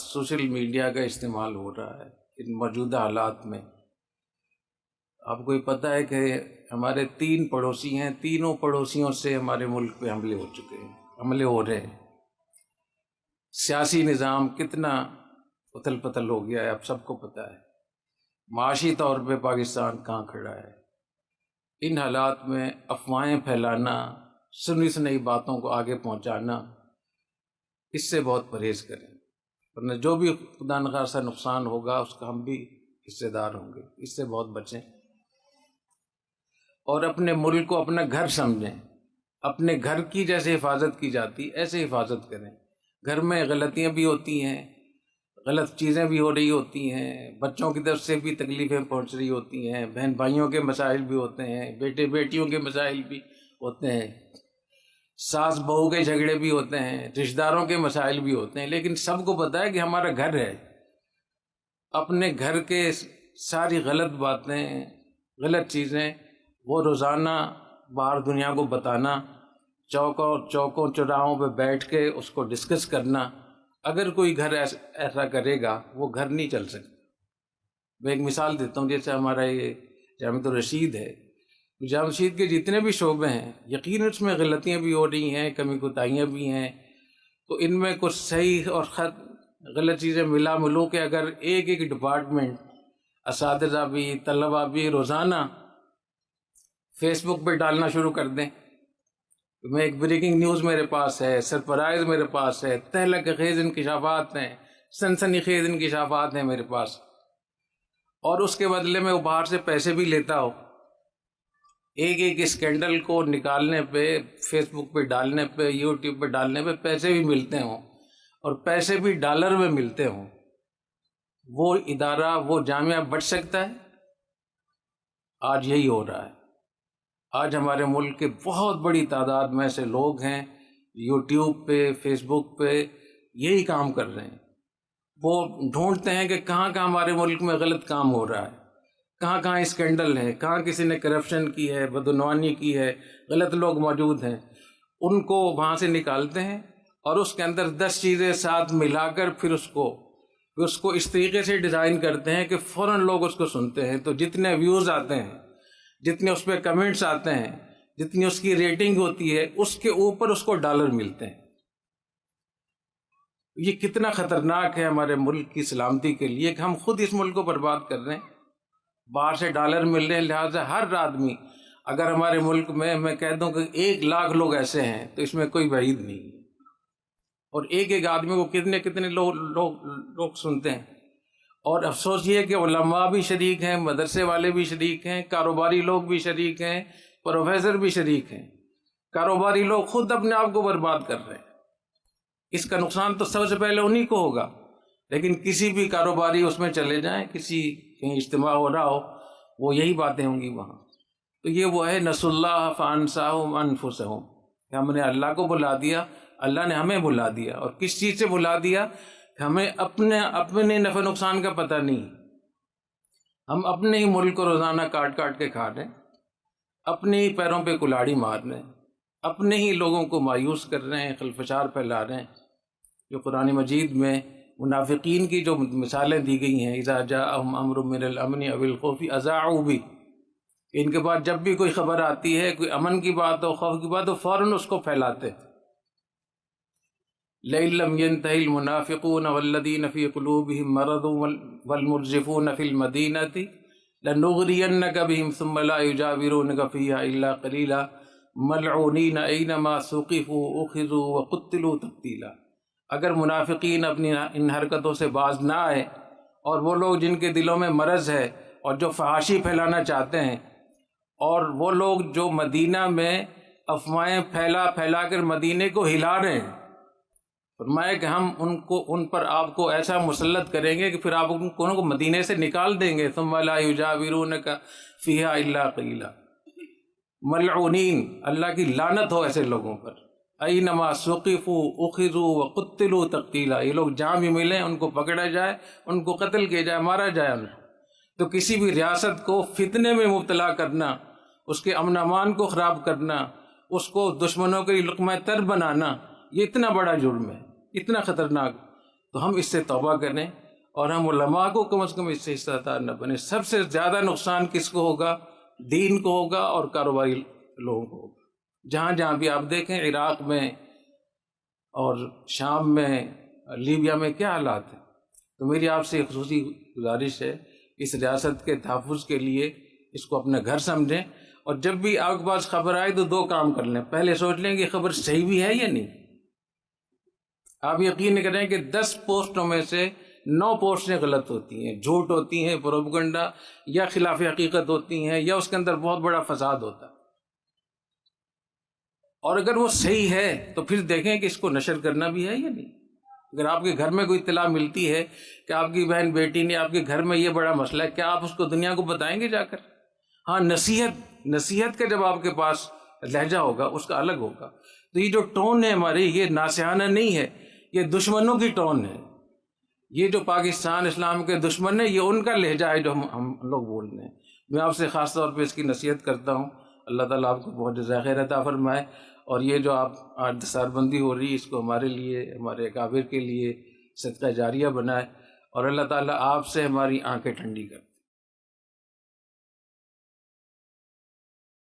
Social media کا استعمال ہو رہا ہے ان موجودہ حالات میں. آپ کو یہ پتہ ہے کہ ہمارے 3 پڑوسی ہیں، تینوں پڑوسیوں سے ہمارے ملک پہ حملے ہو چکے ہیں، حملے ہو رہے ہیں. سیاسی نظام کتنا اتھل پتھل ہو گیا ہے، آپ سب کو پتہ ہے. معاشی طور پہ پاکستان کہاں کھڑا ہے. ان حالات میں افواہیں پھیلانا، سنی سنائی باتوں کو آگے پہنچانا، اس سے بہت پرہیز کریں، ورنہ جو بھی خدا نخواستہ نقصان ہوگا اس کا ہم بھی حصے دار ہوں گے. اس سے بہت بچیں اور اپنے ملک کو اپنا گھر سمجھیں. اپنے گھر کی جیسے حفاظت کی جاتی ایسے حفاظت کریں. گھر میں غلطیاں بھی ہوتی ہیں، غلط چیزیں بھی ہو رہی ہوتی ہیں، بچوں کی طرف سے بھی تکلیفیں پہنچ رہی ہوتی ہیں، بہن بھائیوں کے مسائل بھی ہوتے ہیں، بیٹے بیٹیوں کے مسائل بھی ہوتے ہیں، ساس بہو کے جھگڑے بھی ہوتے ہیں، رشتہ داروں کے مسائل بھی ہوتے ہیں. لیکن سب کو پتہ ہے کہ ہمارا گھر ہے. اپنے گھر کے ساری غلط باتیں، غلط چیزیں وہ روزانہ باہر دنیا کو بتانا، چوکوں چوراہوں پہ بیٹھ کے اس کو ڈسکس کرنا. اگر کوئی گھر ایسا کرے گا وہ گھر نہیں چل سکتا. میں ایک مثال دیتا ہوں، جیسے ہمارا یہ جامعۃ الرشید ہے. جامعۃ الرشید کے جتنے بھی شعبے ہیں یقیناً اس میں غلطیاں بھی ہو رہی ہیں، کمی کوتاہیاں بھی ہیں. تو ان میں کچھ صحیح اور غلط چیزیں ملا ملو کہ اگر ایک ایک ڈپارٹمنٹ، اساتذہ بھی طلبہ بھی روزانہ فیس بک پہ ڈالنا شروع کر دیں. میں ایک بریکنگ نیوز میرے پاس ہے، سرپرائز میرے پاس ہے، تہلکہ خیز انکشافات ہیں، سنسنی خیز انکشافات ہیں میرے پاس، اور اس کے بدلے میں وہ باہر سے پیسے بھی لیتا ہو. ایک ایک اسکینڈل کو نکالنے پہ، فیس بک پہ ڈالنے پہ، یوٹیوب پہ ڈالنے پہ پیسے بھی ملتے ہوں، اور پیسے بھی ڈالر میں ملتے ہوں. وہ ادارہ، وہ جامعہ بچ سکتا ہے؟ آج یہی ہو رہا ہے. آج ہمارے ملک کے بہت بڑی تعداد میں سے لوگ ہیں یوٹیوب پہ، فیس بک پہ یہی کام کر رہے ہیں. وہ ڈھونڈتے ہیں کہ کہاں کہاں ہمارے ملک میں غلط کام ہو رہا ہے، کہاں کہاں اسکینڈل ہے، کہاں کسی نے کرپشن کی ہے، بدعنوانی کی ہے، غلط لوگ موجود ہیں. ان کو وہاں سے نکالتے ہیں اور اس کے اندر 10 چیزیں ساتھ ملا کر پھر اس کو اس طریقے سے ڈیزائن کرتے ہیں کہ فوراً لوگ اس کو سنتے ہیں. تو جتنے ویوز آتے ہیں، جتنے اس پہ کمنٹس آتے ہیں، جتنی اس کی ریٹنگ ہوتی ہے، اس کے اوپر اس کو ڈالر ملتے ہیں. یہ کتنا خطرناک ہے ہمارے ملک کی سلامتی کے لیے کہ ہم خود اس ملک کو برباد کر رہے ہیں. باہر سے ڈالر مل رہے ہیں، لہٰذا ہر آدمی، اگر ہمارے ملک میں کہہ دوں کہ 1 لاکھ لوگ ایسے ہیں تو اس میں کوئی بعید نہیں ہے. اور ایک ایک آدمی کو کتنے لوگ سنتے ہیں. اور افسوس یہ ہے کہ علماء بھی شریک ہیں، مدرسے والے بھی شریک ہیں، کاروباری لوگ بھی شریک ہیں، پروفیسر بھی شریک ہیں. کاروباری لوگ خود اپنے آپ کو برباد کر رہے ہیں. اس کا نقصان تو سب سے پہلے انہی کو ہوگا. لیکن کسی بھی کاروباری اس میں چلے جائیں، کہیں اجتماع ہو رہا ہو، وہ یہی باتیں ہوں گی وہاں. تو یہ وہ ہے نسوا اللہ فانساہم انفسہم، کہ ہم نے اللہ کو بلا دیا، اللہ نے ہمیں بلا دیا. اور کس چیز سے بلا دیا؟ کہ ہمیں اپنے نفع نقصان کا پتہ نہیں. ہم اپنے ہی ملک کو روزانہ کاٹ کے کھا رہے ہیں، اپنے ہی پیروں پہ کلاڑی مار رہے ہیں، اپنے ہی لوگوں کو مایوس کر رہے ہیں، خلفشار پھیلا رہے ہیں. جو قرآن مجید میں منافقین کی جو مثالیں دی گئی ہیں، اذا جاءہم امر من الامن او الخوف اذاعوا بہ، ان کے بعد جب بھی کوئی خبر آتی ہے، کوئی امن کی بات ہو، خوف کی بات ہو، فوراً اس کو پھیلاتے. لئن لم ينتهِ المنافقون والذین فی قلوبهم مرض والمرجفون فی المدینة لنغرینک بهم ثم لا یجاورونک فیہا الا قلیلا ملعونین اینما ثقفوا اخذوا وقتلوا تقتیلا. اگر منافقین اپنی ان حرکتوں سے باز نہ آئے، اور وہ لوگ جن کے دلوں میں مرض ہے اور جو فحاشی پھیلانا چاہتے ہیں، اور وہ لوگ جو مدینہ میں افواہیں پھیلا کر مدینے کو ہلا رہے ہیں، فرمایا کہ ہم ان پر آپ کو ایسا مسلط کریں گے کہ پھر آپ ان کو مدینے سے نکال دیں گے. ثم لا یجاورونک فیہا الا قلیلا، ملعونین، اللہ کی لعنت ہو ایسے لوگوں پر. اینما ثقفوا اخذوا وقتلوا تقتیلا، یہ لوگ جہاں بھی ملیں ان کو پکڑا جائے، ان کو قتل کیا جائے، مارا جائے ان کو. تو کسی بھی ریاست کو فتنے میں مبتلا کرنا، اس کے امن امان کو خراب کرنا، اس کو دشمنوں کے لقمہ تر بنانا، یہ اتنا بڑا جرم ہے، اتنا خطرناک. تو ہم اس سے توبہ کریں اور ہم علماء کو کم از کم اس سے حصہ دار نہ بنے. سب سے زیادہ نقصان کس کو ہوگا؟ دین کو ہوگا اور کاروباری لوگوں کو ہوگا. جہاں جہاں بھی آپ دیکھیں عراق میں اور شام میں، لیبیا میں کیا حالات ہیں. تو میری آپ سے خصوصی گزارش ہے، اس ریاست کے تحفظ کے لیے اس کو اپنا گھر سمجھیں، اور جب بھی آپ کے پاس خبر آئے تو دو کام کر لیں. پہلے سوچ لیں کہ خبر صحیح بھی ہے یا نہیں. آپ یقین کریں کہ 10 پوسٹوں میں سے 9 پوسٹیں غلط ہوتی ہیں، جھوٹ ہوتی ہیں، پروپیگنڈا یا خلاف حقیقت ہوتی ہیں، یا اس کے اندر بہت بڑا فساد ہوتا ہے. اور اگر وہ صحیح ہے تو پھر دیکھیں کہ اس کو نشر کرنا بھی ہے یا نہیں. اگر آپ کے گھر میں کوئی اطلاع ملتی ہے کہ آپ کی بہن بیٹی نے آپ کے گھر میں یہ بڑا مسئلہ ہے، کیا آپ اس کو دنیا کو بتائیں گے جا کر؟ ہاں، نصیحت کا جب آپ کے پاس لہجہ ہوگا اس کا الگ ہوگا. تو یہ جو ٹون ہے ہماری، یہ ناصحانہ نہیں ہے، یہ دشمنوں کی ٹون ہے. یہ جو پاکستان اسلام کے دشمن ہیں، یہ ان کا لہجہ ہے جو ہم لوگ بول رہے ہیں. میں آپ سے خاص طور پہ اس کی نصیحت کرتا ہوں. اللہ تعالیٰ آپ کو بہت جزائے خیر عطا فرمائے. اور یہ جو آپ آج دستار بندی ہو رہی ہے، اس کو ہمارے لیے، ہمارے اکابر کے لیے صدقہ جاریہ بنائے، اور اللہ تعالیٰ آپ سے ہماری آنکھیں ٹھنڈی کرے.